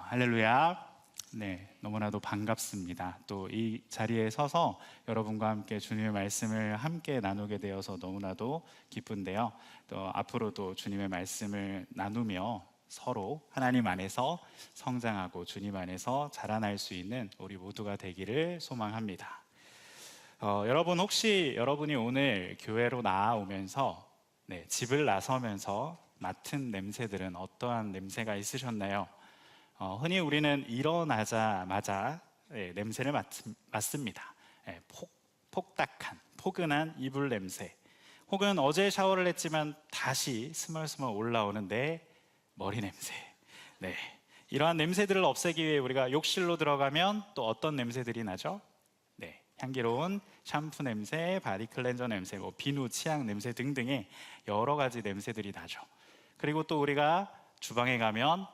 할렐루야. 네, 너무나도 반갑습니다. 또 이 자리에 서서 여러분과 함께 주님의 말씀을 함께 나누게 되어서 너무나도 기쁜데요. 또 앞으로도 주님의 말씀을 나누며 서로 하나님 안에서 성장하고 주님 안에서 자라날 수 있는 우리 모두가 되기를 소망합니다. 여러분 혹시 여러분이 오늘 교회로 나오면서 집을 나서면서 맡은 냄새들은 어떠한 냄새가 있으셨나요? 흔히 우리는 일어나자마자 냄새를 맡습니다. 폭닥한, 포근한 이불 냄새, 혹은 어제 샤워를 했지만 다시 스멀스멀 올라오는 내 머리 냄새. 이러한 냄새들을 없애기 위해 우리가 욕실로 들어가면 또 어떤 냄새들이 나죠? 향기로운 샴푸 냄새, 바디 클렌저 냄새, 비누, 치약 냄새 등등의 여러 가지 냄새들이 나죠. 그리고 또 우리가 주방에 가면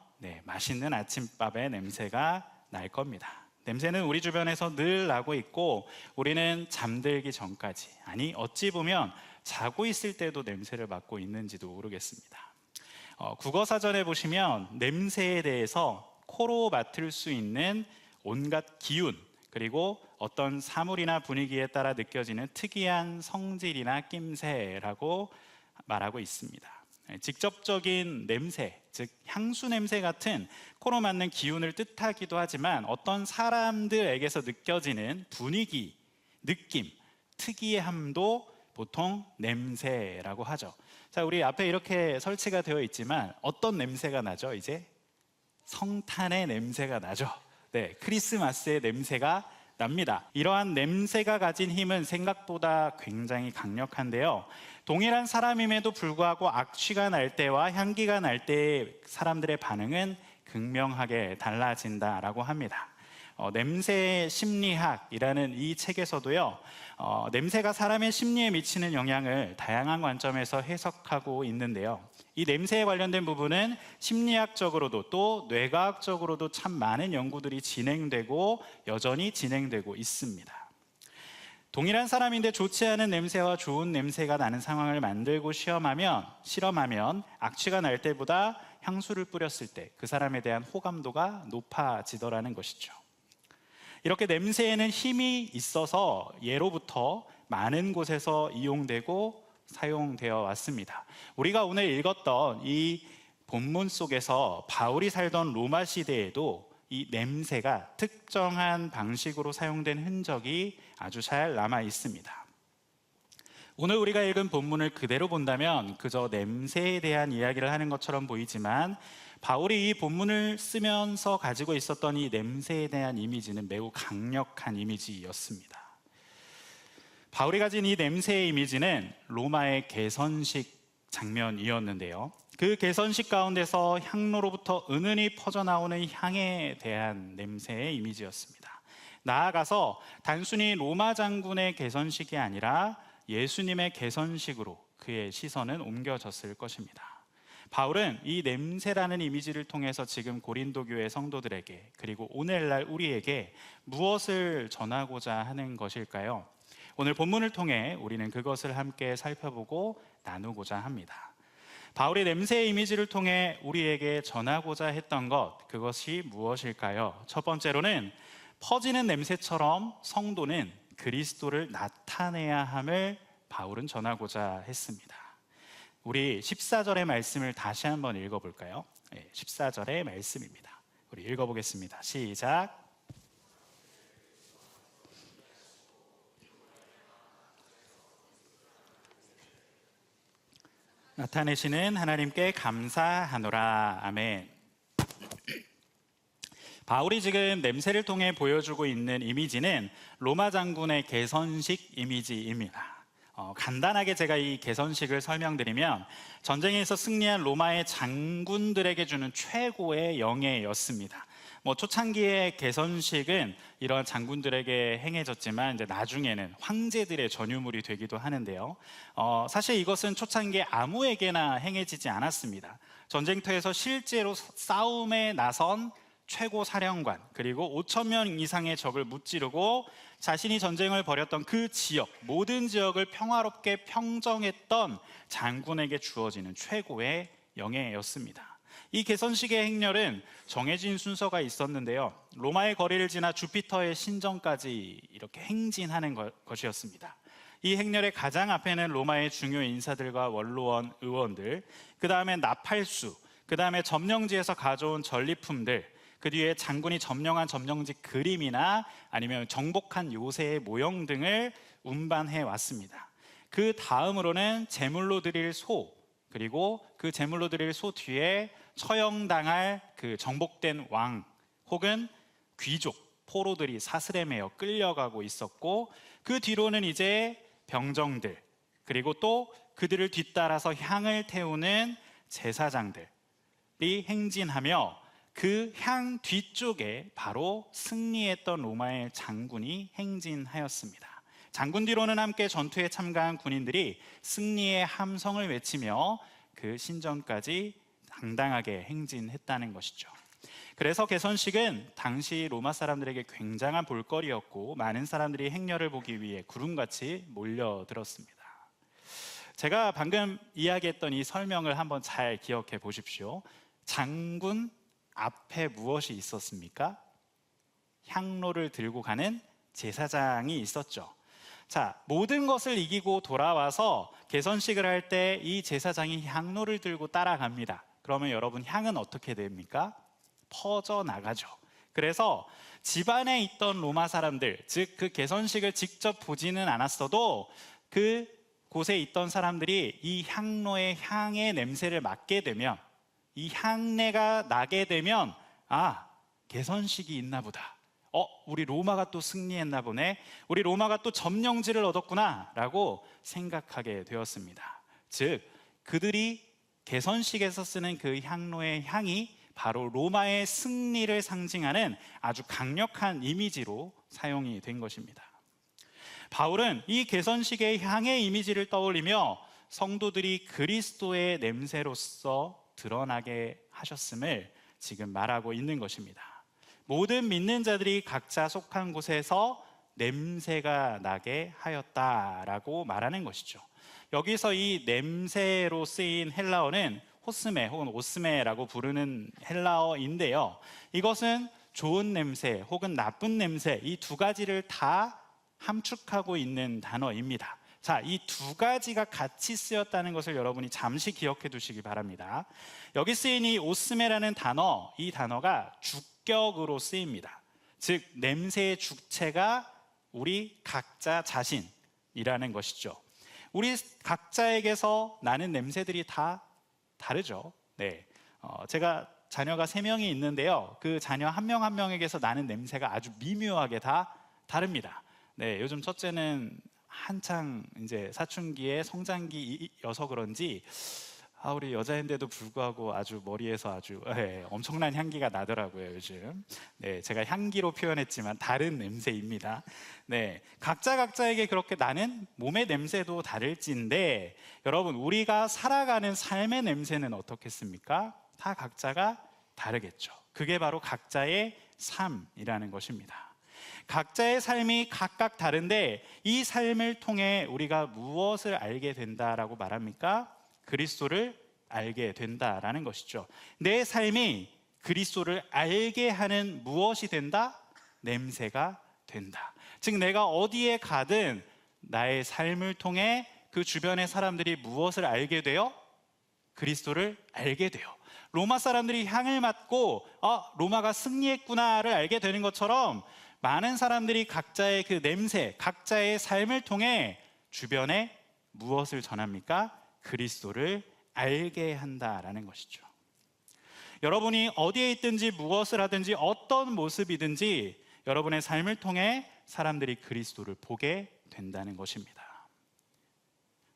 맛있는 아침밥의 냄새가 날 겁니다. 냄새는 우리 주변에서 늘 나고 있고 우리는 잠들기 전까지, 아니 어찌 보면 자고 있을 때도 냄새를 맡고 있는지도 모르겠습니다. 국어사전에 보시면 냄새에 대해서 코로 맡을 수 있는 온갖 기운, 그리고 어떤 사물이나 분위기에 따라 느껴지는 특이한 성질이나 낌새라고 말하고 있습니다. 직접적인 냄새, 즉 향수 냄새 같은 코로 맡는 기운을 뜻하기도 하지만 어떤 사람들에게서 느껴지는 분위기, 느낌, 특이함도 보통 냄새라고 하죠. 자, 우리 앞에 이렇게 설치가 되어 있지만 어떤 냄새가 나죠? 이제 성탄의 냄새가 나죠. 크리스마스의 냄새가 납니다. 이러한 냄새가 가진 힘은 생각보다 굉장히 강력한데요, 동일한 사람임에도 불구하고 악취가 날 때와 향기가 날 때의 사람들의 반응은 극명하게 달라진다라고 합니다. 냄새 심리학이라는 이 책에서도요, 냄새가 사람의 심리에 미치는 영향을 다양한 관점에서 해석하고 있는데요, 이 냄새에 관련된 부분은 심리학적으로도 또 뇌과학적으로도 참 많은 연구들이 진행되고 여전히 진행되고 있습니다. 동일한 사람인데 좋지 않은 냄새와 좋은 냄새가 나는 상황을 만들고 실험하면 악취가 날 때보다 향수를 뿌렸을 때 그 사람에 대한 호감도가 높아지더라는 것이죠. 이렇게 냄새에는 힘이 있어서 예로부터 많은 곳에서 이용되고 사용되어 왔습니다. 우리가 오늘 읽었던 이 본문 속에서 바울이 살던 로마 시대에도 이 냄새가 특정한 방식으로 사용된 흔적이 아주 잘 남아 있습니다. 오늘 우리가 읽은 본문을 그대로 본다면 그저 냄새에 대한 이야기를 하는 것처럼 보이지만 바울이 이 본문을 쓰면서 가지고 있었던 이 냄새에 대한 이미지는 매우 강력한 이미지였습니다. 바울이 가진 이 냄새의 이미지는 로마의 개선식 장면이었는데요, 그 개선식 가운데서 향로로부터 은은히 퍼져나오는 향에 대한 냄새의 이미지였습니다. 나아가서 단순히 로마 장군의 개선식이 아니라 예수님의 개선식으로 그의 시선은 옮겨졌을 것입니다. 바울은 이 냄새라는 이미지를 통해서 지금 고린도 교회 성도들에게, 그리고 오늘날 우리에게 무엇을 전하고자 하는 것일까요? 오늘 본문을 통해 우리는 그것을 함께 살펴보고 나누고자 합니다. 바울이 냄새의 이미지를 통해 우리에게 전하고자 했던 것, 그것이 무엇일까요? 첫 번째로는 퍼지는 냄새처럼 성도는 그리스도를 나타내야 함을 바울은 전하고자 했습니다. 우리 14절의 말씀을 다시 한번 읽어볼까요? 14절의 말씀입니다. 우리 읽어보겠습니다. 시작. 나타내시는 하나님께 감사하노라. 아멘. 바울이 지금 냄새를 통해 보여주고 있는 이미지는 로마 장군의 개선식 이미지입니다. 간단하게 제가 이 개선식을 설명드리면 전쟁에서 승리한 로마의 장군들에게 주는 최고의 영예였습니다. 초창기의 개선식은 이런 장군들에게 행해졌지만 이제 나중에는 황제들의 전유물이 되기도 하는데요, 사실 이것은 초창기에 아무에게나 행해지지 않았습니다. 전쟁터에서 실제로 싸움에 나선 최고 사령관, 그리고 5,000명 이상의 적을 무찌르고 자신이 전쟁을 벌였던 그 지역, 모든 지역을 평화롭게 평정했던 장군에게 주어지는 최고의 영예였습니다. 이 개선식의 행렬은 정해진 순서가 있었는데요. 로마의 거리를 지나 주피터의 신전까지 이렇게 행진하는 것이었습니다. 이 행렬의 가장 앞에는 로마의 중요 인사들과 원로원, 의원들, 그 다음에 나팔수, 그 다음에 점령지에서 가져온 전리품들, 그 뒤에 장군이 점령한 점령지 그림이나 아니면 정복한 요새의 모형 등을 운반해 왔습니다. 그 다음으로는 제물로 드릴 소, 그리고 그 제물로 드릴 소 뒤에 처형당할 그 정복된 왕 혹은 귀족, 포로들이 사슬에 매여 끌려가고 있었고, 그 뒤로는 이제 병정들, 그리고 또 그들을 뒤따라서 향을 태우는 제사장들이 행진하며 그 향 뒤쪽에 바로 승리했던 로마의 장군이 행진하였습니다. 장군 뒤로는 함께 전투에 참가한 군인들이 승리의 함성을 외치며 그 신전까지 당당하게 행진했다는 것이죠. 그래서 개선식은 당시 로마 사람들에게 굉장한 볼거리였고, 많은 사람들이 행렬을 보기 위해 구름같이 몰려들었습니다. 제가 방금 이야기했던 이 설명을 한번 잘 기억해 보십시오. 장군 앞에 무엇이 있었습니까? 향로를 들고 가는 제사장이 있었죠. 자, 모든 것을 이기고 돌아와서 개선식을 할 때 이 제사장이 향로를 들고 따라갑니다. 그러면 여러분, 향은 어떻게 됩니까? 퍼져나가죠. 그래서 집안에 있던 로마 사람들, 즉 그 개선식을 직접 보지는 않았어도 그 곳에 있던 사람들이 이 향로의 향의 냄새를 맡게 되면, 이 향내가 나게 되면, 아, 개선식이 있나 보다. 우리 로마가 또 승리했나 보네. 우리 로마가 또 점령지를 얻었구나 라고 생각하게 되었습니다. 즉, 그들이 개선식에서 쓰는 그 향로의 향이 바로 로마의 승리를 상징하는 아주 강력한 이미지로 사용이 된 것입니다. 바울은 이 개선식의 향의 이미지를 떠올리며 성도들이 그리스도의 냄새로서 드러나게 하셨음을 지금 말하고 있는 것입니다. 모든 믿는 자들이 각자 속한 곳에서 냄새가 나게 하였다라고 말하는 것이죠. 여기서 이 냄새로 쓰인 헬라어는 호스메 혹은 오스메라고 부르는 헬라어인데요. 이것은 좋은 냄새 혹은 나쁜 냄새, 이 두 가지를 다 함축하고 있는 단어입니다. 자, 이 두 가지가 같이 쓰였다는 것을 여러분이 잠시 기억해 두시기 바랍니다. 여기 쓰인 이 오스메라는 단어, 이 단어가 주격으로 쓰입니다. 즉, 냄새의 주체가 우리 각자 자신이라는 것이죠. 우리 각자에게서 나는 냄새들이 다 다르죠. 네, 제가 자녀가 3명이 있는데요. 그 자녀 한 명 한 명에게서 나는 냄새가 아주 미묘하게 다 다릅니다. 네, 요즘 첫째는 한창 이제 사춘기에 성장기여서 그런지 우리 여자인데도 불구하고 아주 머리에서 아주 엄청난 향기가 나더라고요, 요즘. 네, 제가 향기로 표현했지만 다른 냄새입니다. 네, 각자에게 그렇게 나는 몸의 냄새도 다를진데, 여러분, 우리가 살아가는 삶의 냄새는 어떻겠습니까? 다 각자가 다르겠죠. 그게 바로 각자의 삶이라는 것입니다. 각자의 삶이 각각 다른데 이 삶을 통해 우리가 무엇을 알게 된다라고 말합니까? 그리스도를 알게 된다라는 것이죠. 내 삶이 그리스도를 알게 하는 무엇이 된다? 냄새가 된다. 즉, 내가 어디에 가든 나의 삶을 통해 그 주변의 사람들이 무엇을 알게 돼요? 그리스도를 알게 돼요. 로마 사람들이 향을 맡고 로마가 승리했구나를 알게 되는 것처럼 많은 사람들이 각자의 그 냄새, 각자의 삶을 통해 주변에 무엇을 전합니까? 그리스도를 알게 한다라는 것이죠. 여러분이 어디에 있든지 무엇을 하든지 어떤 모습이든지 여러분의 삶을 통해 사람들이 그리스도를 보게 된다는 것입니다.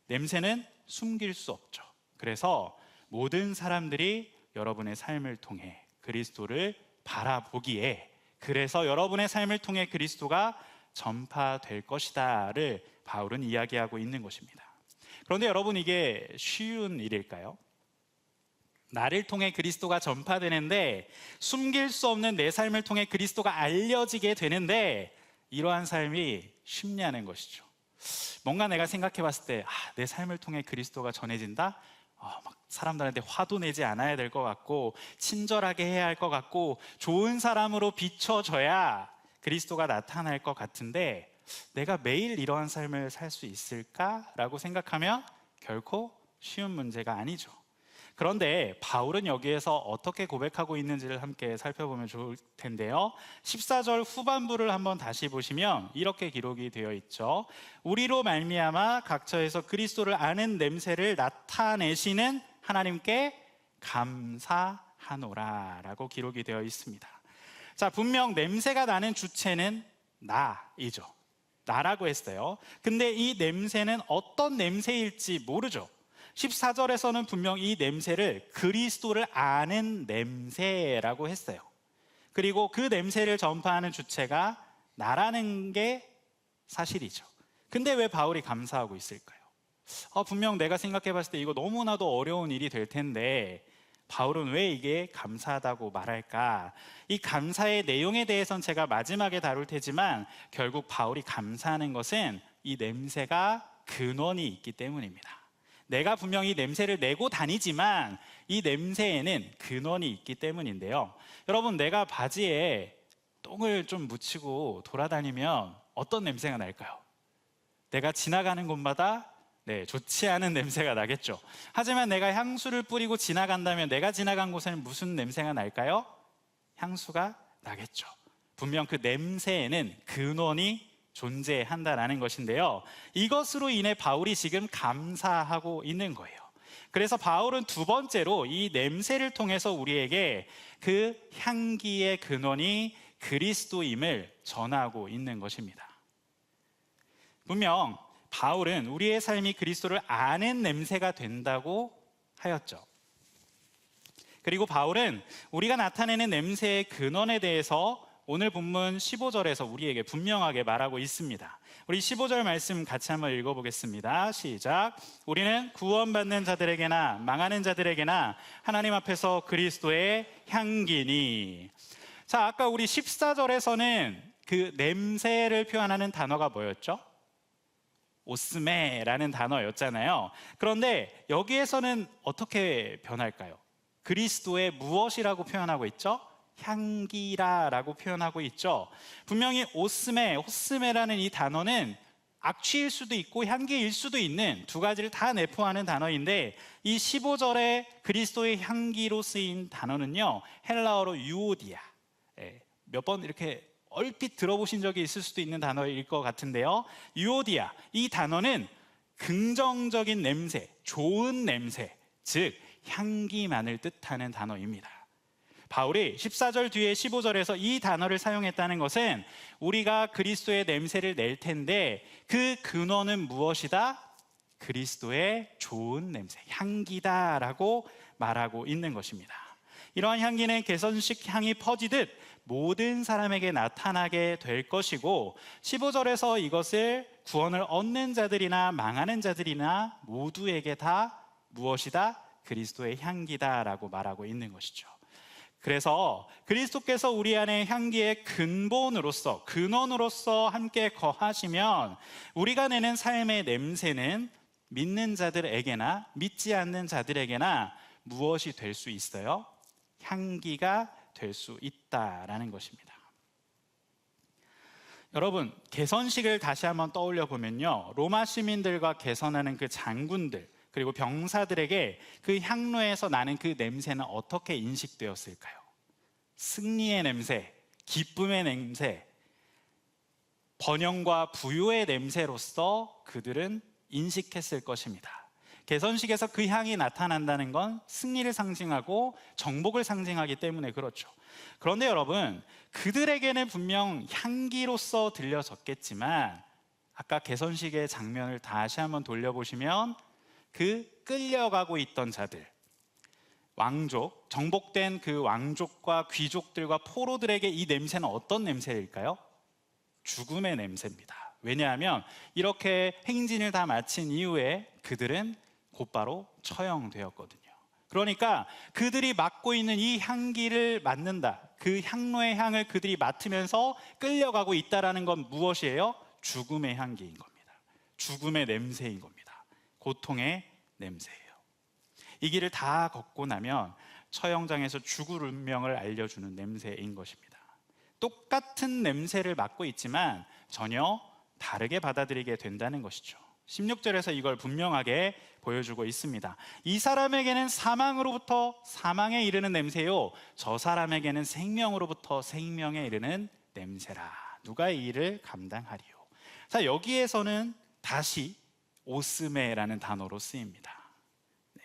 냄새는 숨길 수 없죠. 그래서 모든 사람들이 여러분의 삶을 통해 그리스도를 바라보기에, 그래서 여러분의 삶을 통해 그리스도가 전파될 것이다를 바울은 이야기하고 있는 것입니다. 그런데 여러분, 이게 쉬운 일일까요? 나를 통해 그리스도가 전파되는데, 숨길 수 없는 내 삶을 통해 그리스도가 알려지게 되는데, 이러한 삶이 쉽냐는 것이죠. 뭔가 내가 생각해 봤을 때 내 삶을 통해 그리스도가 전해진다? 막 사람들한테 화도 내지 않아야 될 것 같고 친절하게 해야 할 것 같고 좋은 사람으로 비춰져야 그리스도가 나타날 것 같은데 내가 매일 이러한 삶을 살 수 있을까라고 생각하면 결코 쉬운 문제가 아니죠. 그런데 바울은 여기에서 어떻게 고백하고 있는지를 함께 살펴보면 좋을 텐데요. 14절 후반부를 한번 다시 보시면 이렇게 기록이 되어 있죠. 우리로 말미암아 각처에서 그리스도를 아는 냄새를 나타내시는 하나님께 감사하노라 라고 기록이 되어 있습니다. 자, 분명 냄새가 나는 주체는 나이죠. 나라고 했어요. 근데 이 냄새는 어떤 냄새일지 모르죠. 14절에서는 분명 이 냄새를 그리스도를 아는 냄새라고 했어요. 그리고 그 냄새를 전파하는 주체가 나라는 게 사실이죠. 근데 왜 바울이 감사하고 있을까요? 분명 내가 생각해 봤을 때 이거 너무나도 어려운 일이 될 텐데 바울은 왜 이게 감사하다고 말할까? 이 감사의 내용에 대해서는 제가 마지막에 다룰 테지만 결국 바울이 감사하는 것은 이 냄새가 근원이 있기 때문입니다. 내가 분명히 냄새를 내고 다니지만 이 냄새에는 근원이 있기 때문인데요. 여러분, 내가 바지에 똥을 좀 묻히고 돌아다니면 어떤 냄새가 날까요? 내가 지나가는 곳마다 좋지 않은 냄새가 나겠죠. 하지만 내가 향수를 뿌리고 지나간다면 내가 지나간 곳에는 무슨 냄새가 날까요? 향수가 나겠죠. 분명 그 냄새에는 근원이 존재한다라는 것인데요. 이것으로 인해 바울이 지금 감사하고 있는 거예요. 그래서 바울은 두 번째로 이 냄새를 통해서 우리에게 그 향기의 근원이 그리스도임을 전하고 있는 것입니다. 분명 바울은 우리의 삶이 그리스도를 아는 냄새가 된다고 하였죠. 그리고 바울은 우리가 나타내는 냄새의 근원에 대해서 오늘 본문 15절에서 우리에게 분명하게 말하고 있습니다. 우리 15절 말씀 같이 한번 읽어보겠습니다. 시작. 우리는 구원받는 자들에게나 망하는 자들에게나 하나님 앞에서 그리스도의 향기니. 자, 아까 우리 14절에서는 그 냄새를 표현하는 단어가 뭐였죠? 오스메라는 단어였잖아요. 그런데 여기에서는 어떻게 변할까요? 그리스도의 무엇이라고 표현하고 있죠? 향기라라고 표현하고 있죠. 분명히 호스메라는 이 단어는 악취일 수도 있고 향기일 수도 있는 두 가지를 다 내포하는 단어인데 이 15절에 그리스도의 향기로 쓰인 단어는요, 헬라어로 유오디아. 몇 번 이렇게 얼핏 들어보신 적이 있을 수도 있는 단어일 것 같은데요. 유오디아, 이 단어는 긍정적인 냄새, 좋은 냄새, 즉 향기만을 뜻하는 단어입니다. 바울이 14절 뒤에 15절에서 이 단어를 사용했다는 것은 우리가 그리스도의 냄새를 낼 텐데 그 근원은 무엇이다? 그리스도의 좋은 냄새, 향기다라고 말하고 있는 것입니다. 이러한 향기는 개선식 향이 퍼지듯 모든 사람에게 나타나게 될 것이고 15절에서 이것을 구원을 얻는 자들이나 망하는 자들이나 모두에게 다 무엇이다? 그리스도의 향기다라고 말하고 있는 것이죠. 그래서 그리스도께서 우리 안에 향기의 근본으로서, 근원으로서 함께 거하시면 우리가 내는 삶의 냄새는 믿는 자들에게나 믿지 않는 자들에게나 무엇이 될 수 있어요? 향기가 될 수 있다라는 것입니다. 여러분, 개선식을 다시 한번 떠올려 보면요, 로마 시민들과 개선하는 그 장군들 그리고 병사들에게 그 향로에서 나는 그 냄새는 어떻게 인식되었을까요? 승리의 냄새, 기쁨의 냄새, 번영과 부요의 냄새로서 그들은 인식했을 것입니다. 개선식에서 그 향이 나타난다는 건 승리를 상징하고 정복을 상징하기 때문에 그렇죠. 그런데 여러분, 그들에게는 분명 향기로서 들려졌겠지만 아까 개선식의 장면을 다시 한번 돌려보시면 그 끌려가고 있던 자들, 왕족, 정복된 그 왕족과 귀족들과 포로들에게 이 냄새는 어떤 냄새일까요? 죽음의 냄새입니다. 왜냐하면 이렇게 행진을 다 마친 이후에 그들은 곧바로 처형되었거든요. 그러니까 그들이 맡고 있는 이 향기를 맡는다, 그 향로의 향을 그들이 맡으면서 끌려가고 있다는 건 무엇이에요? 죽음의 향기인 겁니다. 죽음의 냄새인 겁니다. 고통의 냄새예요. 이 길을 다 걷고 나면 처형장에서 죽을 운명을 알려주는 냄새인 것입니다. 똑같은 냄새를 맡고 있지만 전혀 다르게 받아들이게 된다는 것이죠. 16절에서 이걸 분명하게 보여주고 있습니다. 이 사람에게는 사망으로부터 사망에 이르는 냄새요, 저 사람에게는 생명으로부터 생명에 이르는 냄새라. 누가 이 일을 감당하리요? 자, 여기에서는 다시 오스메라는 단어로 쓰입니다. 네.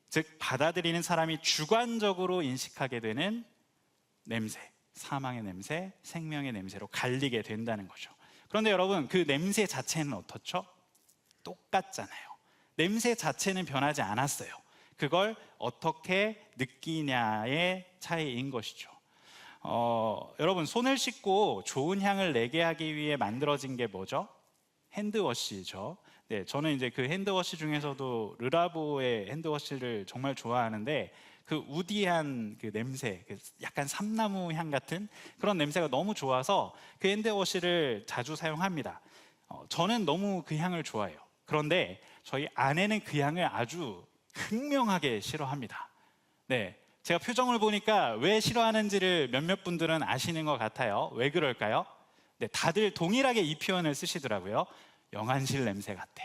즉 받아들이는 사람이 주관적으로 인식하게 되는 냄새, 사망의 냄새, 생명의 냄새로 갈리게 된다는 거죠. 그런데 여러분, 그 냄새 자체는 어떻죠? 똑같잖아요. 냄새 자체는 변하지 않았어요. 그걸 어떻게 느끼냐의 차이인 것이죠. 여러분, 손을 씻고 좋은 향을 내게 하기 위해 만들어진 게 뭐죠? 핸드워시죠. 네, 저는 이제 그 핸드워시 중에서도 르라보의 핸드워시를 정말 좋아하는데, 그 우디한 그 냄새, 약간 삼나무 향 같은 그런 냄새가 너무 좋아서 그 핸드워시를 자주 사용합니다. 저는 너무 그 향을 좋아해요. 그런데 저희 아내는 그 향을 아주 극명하게 싫어합니다. 네, 제가 표정을 보니까 왜 싫어하는지를 몇몇 분들은 아시는 것 같아요. 왜 그럴까요? 네, 다들 동일하게 이 표현을 쓰시더라고요. 영안실 냄새 같아.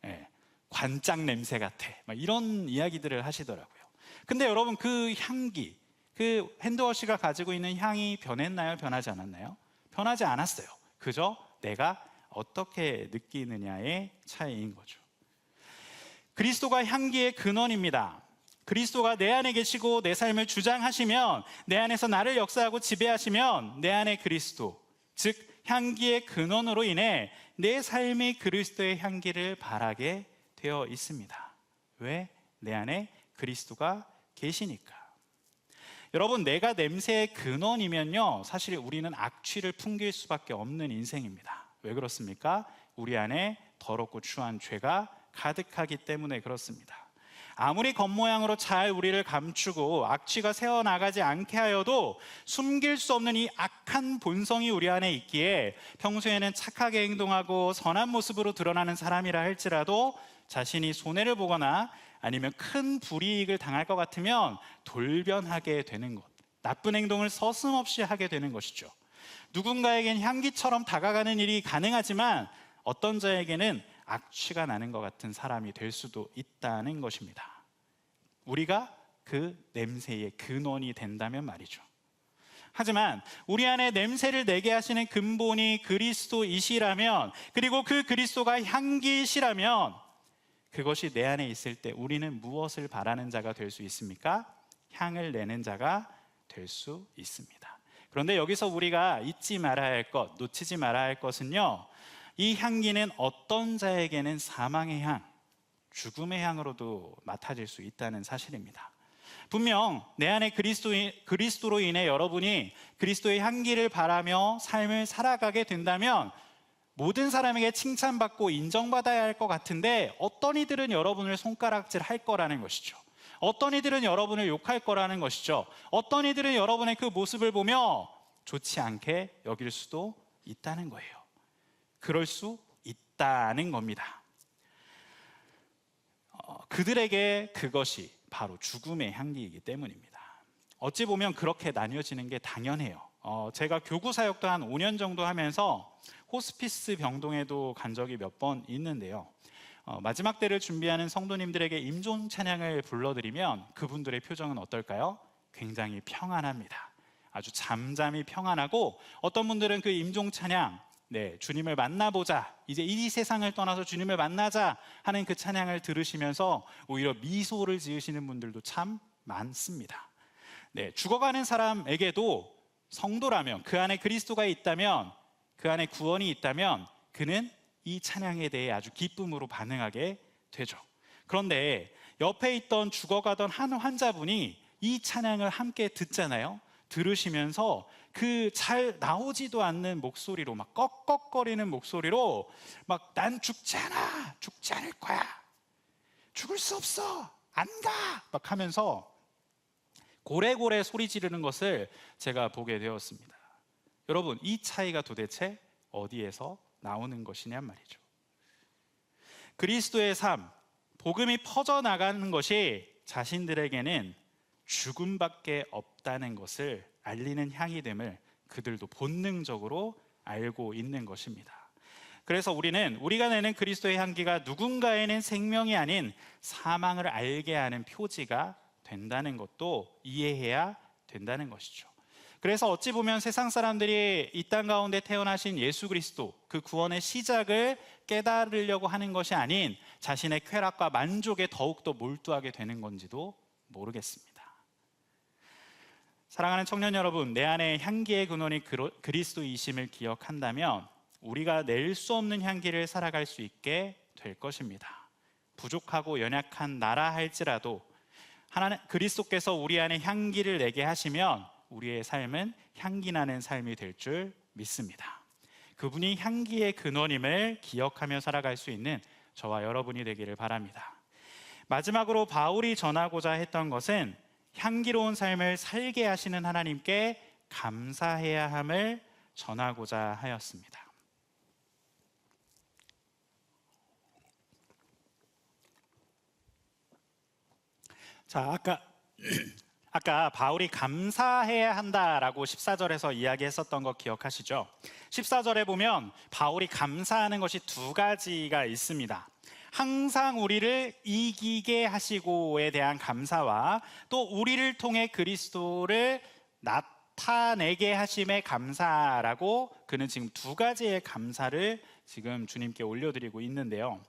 네, 관짝 냄새 같아. 막 이런 이야기들을 하시더라고요. 근데 여러분, 그 향기, 그 핸드워시가 가지고 있는 향이 변했나요? 변하지 않았나요? 변하지 않았어요. 그저 내가 어떻게 느끼느냐의 차이인 거죠. 그리스도가 향기의 근원입니다. 그리스도가 내 안에 계시고 내 삶을 주장하시면, 내 안에서 나를 역사하고 지배하시면 내 안에 그리스도, 즉 향기의 근원으로 인해 내 삶이 그리스도의 향기를 발하게 되어 있습니다. 왜? 내 안에 그리스도가 계시니까. 여러분, 내가 냄새의 근원이면요, 사실 우리는 악취를 풍길 수밖에 없는 인생입니다. 왜 그렇습니까? 우리 안에 더럽고 추한 죄가 가득하기 때문에 그렇습니다. 아무리 겉모양으로 잘 우리를 감추고 악취가 새어나가지 않게 하여도 숨길 수 없는 이 악한 본성이 우리 안에 있기에 평소에는 착하게 행동하고 선한 모습으로 드러나는 사람이라 할지라도 자신이 손해를 보거나 아니면 큰 불이익을 당할 것 같으면 돌변하게 되는 것, 나쁜 행동을 서슴없이 하게 되는 것이죠. 누군가에겐 향기처럼 다가가는 일이 가능하지만 어떤 자에게는 악취가 나는 것 같은 사람이 될 수도 있다는 것입니다. 우리가 그 냄새의 근원이 된다면 말이죠. 하지만 우리 안에 냄새를 내게 하시는 근본이 그리스도이시라면, 그리고 그 그리스도가 향기시라면, 그것이 내 안에 있을 때 우리는 무엇을 바라는 자가 될 수 있습니까? 향을 내는 자가 될 수 있습니다. 그런데 여기서 우리가 잊지 말아야 할 것, 놓치지 말아야 할 것은요, 이 향기는 어떤 자에게는 사망의 향, 죽음의 향으로도 맡아질 수 있다는 사실입니다. 분명 내 안에 그리스도로 인해 여러분이 그리스도의 향기를 바라며 삶을 살아가게 된다면 모든 사람에게 칭찬받고 인정받아야 할 것 같은데, 어떤 이들은 여러분을 손가락질 할 거라는 것이죠. 어떤 이들은 여러분을 욕할 거라는 것이죠. 어떤 이들은 여러분의 그 모습을 보며 좋지 않게 여길 수도 있다는 거예요. 그럴 수 있다는 겁니다. 그들에게 그것이 바로 죽음의 향기이기 때문입니다. 어찌 보면 그렇게 나뉘어지는 게 당연해요. 제가 교구 사역도 한 5년 정도 하면서 호스피스 병동에도 간 적이 몇 번 있는데요, 마지막 때를 준비하는 성도님들에게 임종 찬양을 불러드리면 그분들의 표정은 어떨까요? 굉장히 평안합니다. 아주 잠잠히 평안하고, 어떤 분들은 그 임종 찬양, 주님을 만나보자, 이제 이 세상을 떠나서 주님을 만나자 하는 그 찬양을 들으시면서 오히려 미소를 지으시는 분들도 참 많습니다. 죽어가는 사람에게도 성도라면, 그 안에 그리스도가 있다면, 그 안에 구원이 있다면 그는 이 찬양에 대해 아주 기쁨으로 반응하게 되죠. 그런데 옆에 있던 죽어가던 한 환자분이 이 찬양을 함께 듣잖아요. 들으시면서 그 잘 나오지도 않는 목소리로, 막 꺽꺽거리는 목소리로 막 난 죽지 않아, 죽지 않을 거야, 죽을 수 없어, 안 가, 막 하면서 고래고래 소리 지르는 것을 제가 보게 되었습니다. 여러분, 이 차이가 도대체 어디에서 나오는 것이냐 말이죠. 그리스도의 삶, 복음이 퍼져나가는 것이 자신들에게는 죽음밖에 없다는 것을 알리는 향이됨을 그들도 본능적으로 알고 있는 것입니다. 그래서 우리가 내는 그리스도의 향기가 누군가에는 생명이 아닌 사망을 알게 하는 표지가 된다는 것도 이해해야 된다는 것이죠. 그래서 어찌 보면 세상 사람들이 이 땅 가운데 태어나신 예수 그리스도, 그 구원의 시작을 깨달으려고 하는 것이 아닌 자신의 쾌락과 만족에 더욱더 몰두하게 되는 건지도 모르겠습니다. 사랑하는 청년 여러분, 내 안에 향기의 근원이 그리스도이심을 기억한다면 우리가 낼 수 없는 향기를 살아갈 수 있게 될 것입니다. 부족하고 연약한 나라 할지라도 하나님 그리스도께서 우리 안에 향기를 내게 하시면 우리의 삶은 향기 나는 삶이 될 줄 믿습니다. 그분이 향기의 근원임을 기억하며 살아갈 수 있는 저와 여러분이 되기를 바랍니다. 마지막으로 바울이 전하고자 했던 것은 향기로운 삶을 살게 하시는 하나님께 감사해야 함을 전하고자 하였습니다. 자, 아까 바울이 감사해야 한다라고 14절에서 이야기했었던 거 기억하시죠? 14절에 보면 바울이 감사하는 것이 두 가지가 있습니다. 항상 우리를 이기게 하시고에 대한 감사와 또 우리를 통해 그리스도를 나타내게 하심에 감사라고 그는 지금 두 가지의 감사를 지금 주님께 올려드리고 있는데요.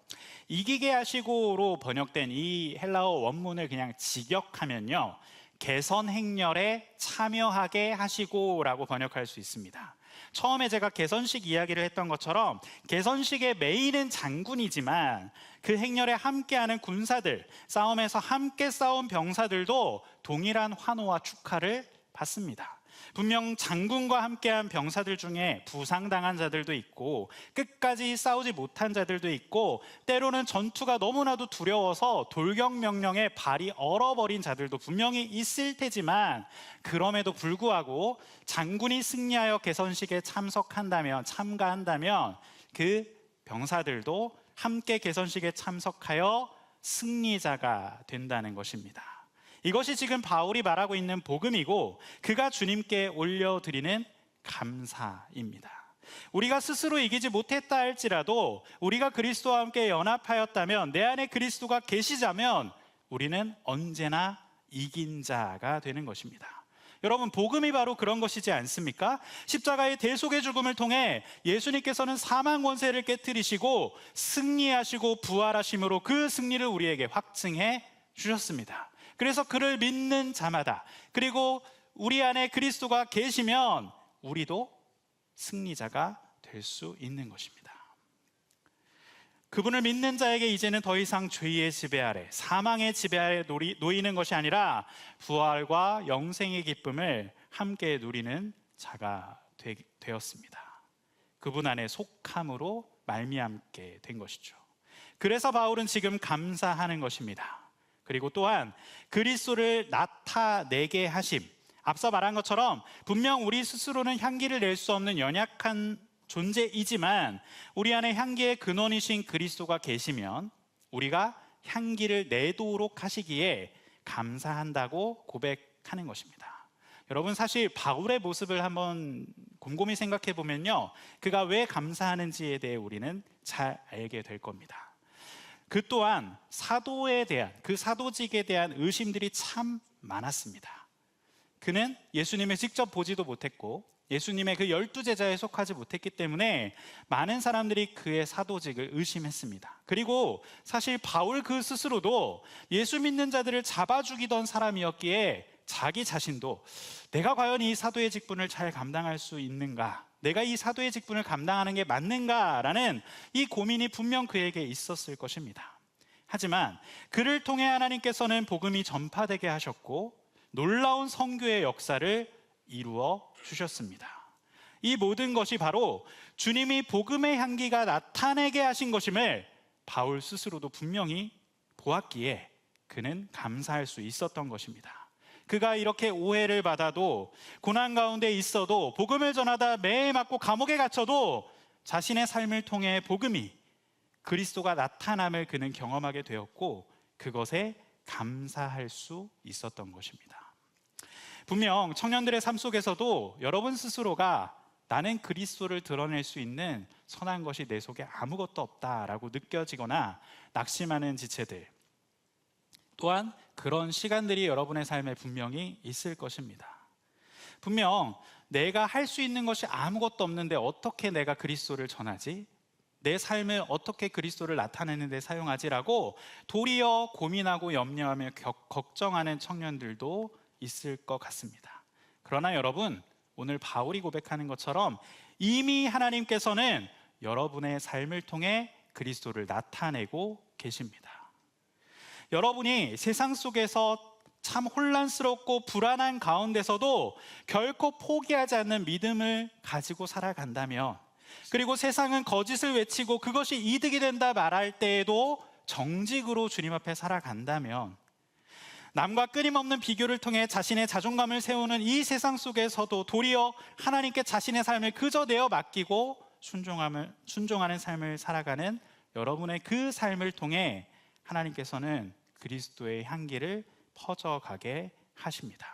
이기게 하시고로 번역된 이 헬라어 원문을 그냥 직역하면요, 개선 행렬에 참여하게 하시고라고 번역할 수 있습니다. 처음에 제가 개선식 이야기를 했던 것처럼 개선식의 메인은 장군이지만 그 행렬에 함께하는 군사들, 싸움에서 함께 싸운 병사들도 동일한 환호와 축하를 받습니다. 분명 장군과 함께한 병사들 중에 부상당한 자들도 있고 끝까지 싸우지 못한 자들도 있고 때로는 전투가 너무나도 두려워서 돌격 명령에 발이 얼어버린 자들도 분명히 있을 테지만 그럼에도 불구하고 장군이 승리하여 개선식에 참가한다면 그 병사들도 함께 개선식에 참석하여 승리자가 된다는 것입니다. 이것이 지금 바울이 말하고 있는 복음이고 그가 주님께 올려드리는 감사입니다. 우리가 스스로 이기지 못했다 할지라도 우리가 그리스도와 함께 연합하였다면, 내 안에 그리스도가 계시자면 우리는 언제나 이긴 자가 되는 것입니다. 여러분, 복음이 바로 그런 것이지 않습니까? 십자가의 대속의 죽음을 통해 예수님께서는 사망 권세를 깨뜨리시고 승리하시고 부활하심으로 그 승리를 우리에게 확증해 주셨습니다. 그래서 그를 믿는 자마다, 그리고 우리 안에 그리스도가 계시면 우리도 승리자가 될 수 있는 것입니다. 그분을 믿는 자에게 이제는 더 이상 죄의 지배 아래, 사망의 지배 아래 놓이는 것이 아니라 부활과 영생의 기쁨을 함께 누리는 자가 되었습니다. 그분 안에 속함으로 말미암게 된 것이죠. 그래서 바울은 지금 감사하는 것입니다. 그리고 또한 그리스도를 나타내게 하심, 앞서 말한 것처럼 분명 우리 스스로는 향기를 낼 수 없는 연약한 존재이지만 우리 안에 향기의 근원이신 그리스도가 계시면 우리가 향기를 내도록 하시기에 감사한다고 고백하는 것입니다. 여러분, 사실 바울의 모습을 한번 곰곰이 생각해 보면요, 그가 왜 감사하는지에 대해 우리는 잘 알게 될 겁니다. 그 또한 사도에 대한, 그 사도직에 대한 의심들이 참 많았습니다. 그는 예수님을 직접 보지도 못했고 예수님의 그 12제자에 속하지 못했기 때문에 많은 사람들이 그의 사도직을 의심했습니다. 그리고 사실 바울 그 스스로도 예수 믿는 자들을 잡아 죽이던 사람이었기에 자기 자신도 내가 과연 이 사도의 직분을 잘 감당할 수 있는가, 내가 이 사도의 직분을 감당하는 게 맞는가라는 이 고민이 분명 그에게 있었을 것입니다. 하지만 그를 통해 하나님께서는 복음이 전파되게 하셨고 놀라운 선교의 역사를 이루어 주셨습니다. 이 모든 것이 바로 주님이 복음의 향기가 나타내게 하신 것임을 바울 스스로도 분명히 보았기에 그는 감사할 수 있었던 것입니다. 그가 이렇게 오해를 받아도, 고난 가운데 있어도, 복음을 전하다 매에 맞고 감옥에 갇혀도 자신의 삶을 통해 복음이 그리스도가 나타남을 그는 경험하게 되었고 그것에 감사할 수 있었던 것입니다. 분명 청년들의 삶 속에서도 여러분 스스로가 나는 그리스도를 드러낼 수 있는 선한 것이 내 속에 아무것도 없다라고 느껴지거나 낙심하는 지체들, 또한 그런 시간들이 여러분의 삶에 분명히 있을 것입니다. 분명 내가 할 수 있는 것이 아무것도 없는데 어떻게 내가 그리스도를 전하지? 내 삶을 어떻게 그리스도를 나타내는 데 사용하지라고 도리어 고민하고 염려하며 걱정하는 청년들도 있을 것 같습니다. 그러나 여러분, 오늘 바울이 고백하는 것처럼 이미 하나님께서는 여러분의 삶을 통해 그리스도를 나타내고 계십니다. 여러분이 세상 속에서 참 혼란스럽고 불안한 가운데서도 결코 포기하지 않는 믿음을 가지고 살아간다면, 그리고 세상은 거짓을 외치고 그것이 이득이 된다 말할 때에도 정직으로 주님 앞에 살아간다면, 남과 끊임없는 비교를 통해 자신의 자존감을 세우는 이 세상 속에서도 도리어 하나님께 자신의 삶을 그저 내어 맡기고 순종하는 삶을 살아가는 여러분의 그 삶을 통해 하나님께서는 그리스도의 향기를 퍼져가게 하십니다.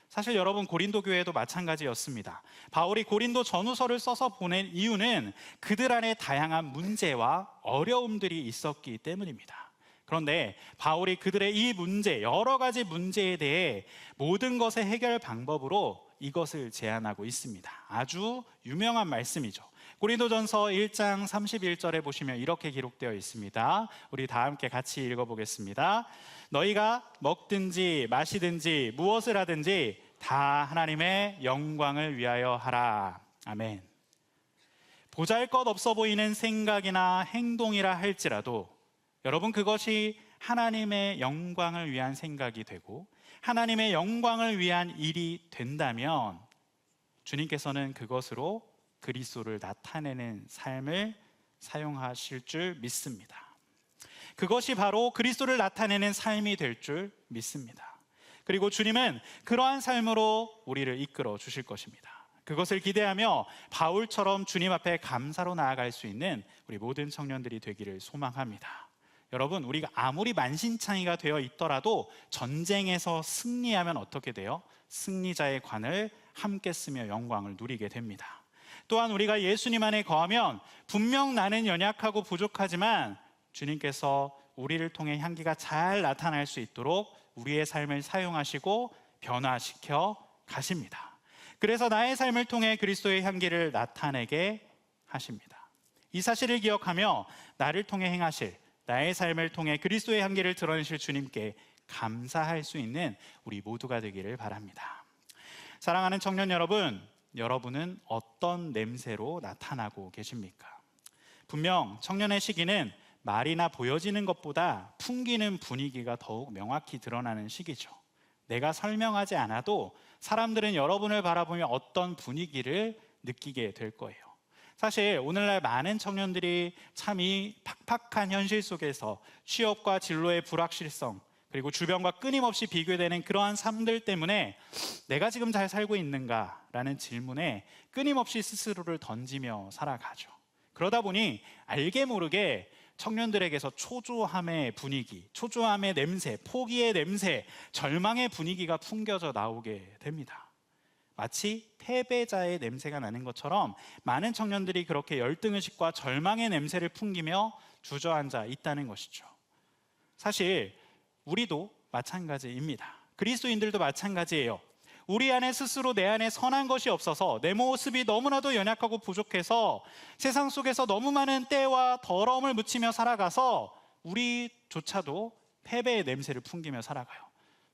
사실 여러분, 고린도 교회도 마찬가지였습니다. 바울이 고린도 전후서를 써서 보낸 이유는 그들 안에 다양한 문제와 어려움들이 있었기 때문입니다. 그런데 바울이 그들의 이 문제, 여러 가지 문제에 대해 모든 것의 해결 방법으로 이것을 제안하고 있습니다. 아주 유명한 말씀이죠. 고린도전서 1장 31절에 보시면 이렇게 기록되어 있습니다. 우리 다 함께 같이 읽어보겠습니다. 너희가 먹든지 마시든지 무엇을 하든지 다 하나님의 영광을 위하여 하라. 아멘. 보잘것없어 보이는 생각이나 행동이라 할지라도 여러분, 그것이 하나님의 영광을 위한 생각이 되고 하나님의 영광을 위한 일이 된다면 주님께서는 그것으로 그리스도를 나타내는 삶을 사용하실 줄 믿습니다. 그것이 바로 그리스도를 나타내는 삶이 될 줄 믿습니다. 그리고 주님은 그러한 삶으로 우리를 이끌어 주실 것입니다. 그것을 기대하며 바울처럼 주님 앞에 감사로 나아갈 수 있는 우리 모든 청년들이 되기를 소망합니다. 여러분, 우리가 아무리 만신창이가 되어 있더라도 전쟁에서 승리하면 어떻게 돼요? 승리자의 관을 함께 쓰며 영광을 누리게 됩니다. 또한 우리가 예수님 안에 거하면 분명 나는 연약하고 부족하지만 주님께서 우리를 통해 향기가 잘 나타날 수 있도록 우리의 삶을 사용하시고 변화시켜 가십니다. 그래서 나의 삶을 통해 그리스도의 향기를 나타내게 하십니다. 이 사실을 기억하며 나를 통해 행하실, 나의 삶을 통해 그리스도의 향기를 드러내실 주님께 감사할 수 있는 우리 모두가 되기를 바랍니다. 사랑하는 청년 여러분, 여러분은 어떤 냄새로 나타나고 계십니까? 분명 청년의 시기는 말이나 보여지는 것보다 풍기는 분위기가 더욱 명확히 드러나는 시기죠. 내가 설명하지 않아도 사람들은 여러분을 바라보며 어떤 분위기를 느끼게 될 거예요. 사실 오늘날 많은 청년들이 참 이 팍팍한 현실 속에서 취업과 진로의 불확실성, 그리고 주변과 끊임없이 비교되는 그러한 삶들 때문에 내가 지금 잘 살고 있는가라는 질문에 끊임없이 스스로를 던지며 살아가죠. 그러다 보니 알게 모르게 청년들에게서 초조함의 분위기, 초조함의 냄새, 포기의 냄새, 절망의 분위기가 풍겨져 나오게 됩니다. 마치 패배자의 냄새가 나는 것처럼 많은 청년들이 그렇게 열등의식과 절망의 냄새를 풍기며 주저앉아 있다는 것이죠. 사실 우리도 마찬가지입니다. 그리스도인들도 마찬가지예요. 우리 안에 스스로 내 안에 선한 것이 없어서 내 모습이 너무나도 연약하고 부족해서 세상 속에서 너무 많은 때와 더러움을 묻히며 살아가서 우리조차도 패배의 냄새를 풍기며 살아가요.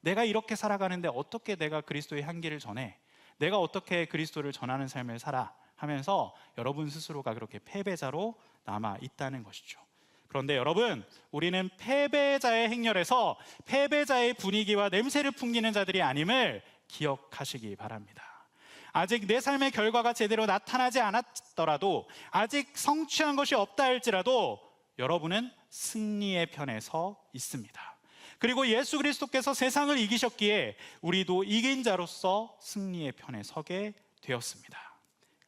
내가 이렇게 살아가는데 어떻게 내가 그리스도의 향기를 전해? 내가 어떻게 그리스도를 전하는 삶을 살아? 하면서 여러분 스스로가 그렇게 패배자로 남아 있다는 것이죠. 그런데 여러분, 우리는 패배자의 행렬에서 패배자의 분위기와 냄새를 풍기는 자들이 아님을 기억하시기 바랍니다. 아직 내 삶의 결과가 제대로 나타나지 않았더라도, 아직 성취한 것이 없다 할지라도 여러분은 승리의 편에 서 있습니다. 그리고 예수 그리스도께서 세상을 이기셨기에 우리도 이긴 자로서 승리의 편에 서게 되었습니다.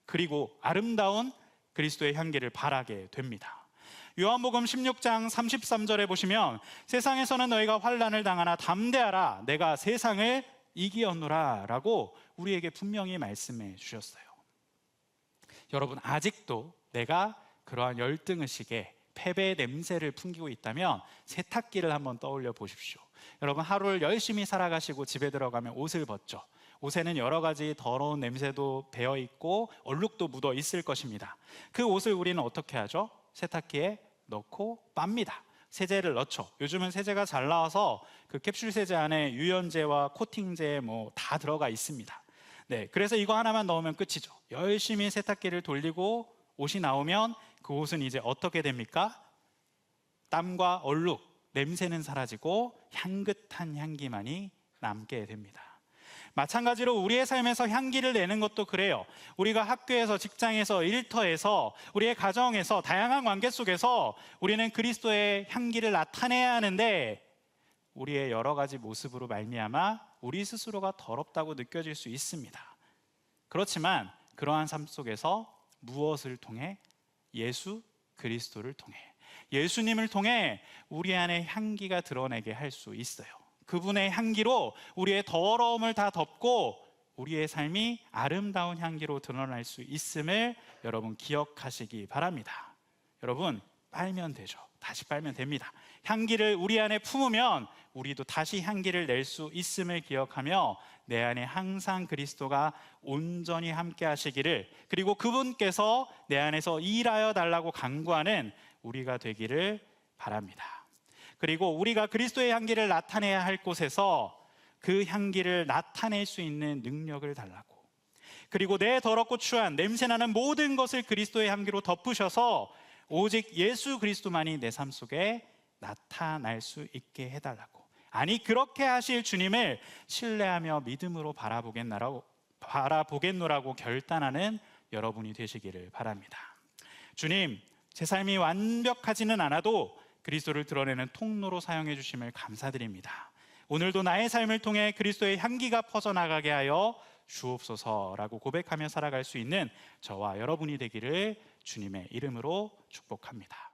그리고 아름다운 그리스도의 향기를 발하게 됩니다. 요한복음 16장 33절에 보시면 세상에서는 너희가 환난을 당하나 담대하라 내가 세상을 이기었노라 라고 우리에게 분명히 말씀해 주셨어요. 여러분, 아직도 내가 그러한 열등의식에 패배의 냄새를 풍기고 있다면 세탁기를 한번 떠올려 보십시오. 여러분, 하루를 열심히 살아가시고 집에 들어가면 옷을 벗죠. 옷에는 여러 가지 더러운 냄새도 배어 있고 얼룩도 묻어 있을 것입니다. 그 옷을 우리는 어떻게 하죠? 세탁기에 넣고 빱니다. 세제를 넣죠. 요즘은 세제가 잘 나와서 그 캡슐 세제 안에 유연제와 코팅제 뭐 다 들어가 있습니다. 네, 그래서 이거 하나만 넣으면 끝이죠. 열심히 세탁기를 돌리고 옷이 나오면 그 옷은 이제 어떻게 됩니까? 땀과 얼룩, 냄새는 사라지고 향긋한 향기만이 남게 됩니다. 마찬가지로 우리의 삶에서 향기를 내는 것도 그래요. 우리가 학교에서, 직장에서, 일터에서, 우리의 가정에서, 다양한 관계 속에서 우리는 그리스도의 향기를 나타내야 하는데 우리의 여러 가지 모습으로 말미암아 우리 스스로가 더럽다고 느껴질 수 있습니다. 그렇지만 그러한 삶 속에서 무엇을 통해? 예수 그리스도를 통해, 예수님을 통해 우리 안에 향기가 드러내게 할 수 있어요. 그분의 향기로 우리의 더러움을 다 덮고 우리의 삶이 아름다운 향기로 드러날 수 있음을 여러분 기억하시기 바랍니다. 여러분, 빨면 되죠. 다시 빨면 됩니다. 향기를 우리 안에 품으면 우리도 다시 향기를 낼 수 있음을 기억하며 내 안에 항상 그리스도가 온전히 함께 하시기를, 그리고 그분께서 내 안에서 일하여 달라고 간구하는 우리가 되기를 바랍니다. 그리고 우리가 그리스도의 향기를 나타내야 할 곳에서 그 향기를 나타낼 수 있는 능력을 달라고, 그리고 내 더럽고 추한 냄새나는 모든 것을 그리스도의 향기로 덮으셔서 오직 예수 그리스도만이 내 삶 속에 나타날 수 있게 해달라고, 아니 그렇게 하실 주님을 신뢰하며 믿음으로 바라보겠노라고 결단하는 여러분이 되시기를 바랍니다. 주님, 제 삶이 완벽하지는 않아도 그리스도를 드러내는 통로로 사용해 주심을 감사드립니다. 오늘도 나의 삶을 통해 그리스도의 향기가 퍼져나가게 하여 주옵소서라고 고백하며 살아갈 수 있는 저와 여러분이 되기를 주님의 이름으로 축복합니다.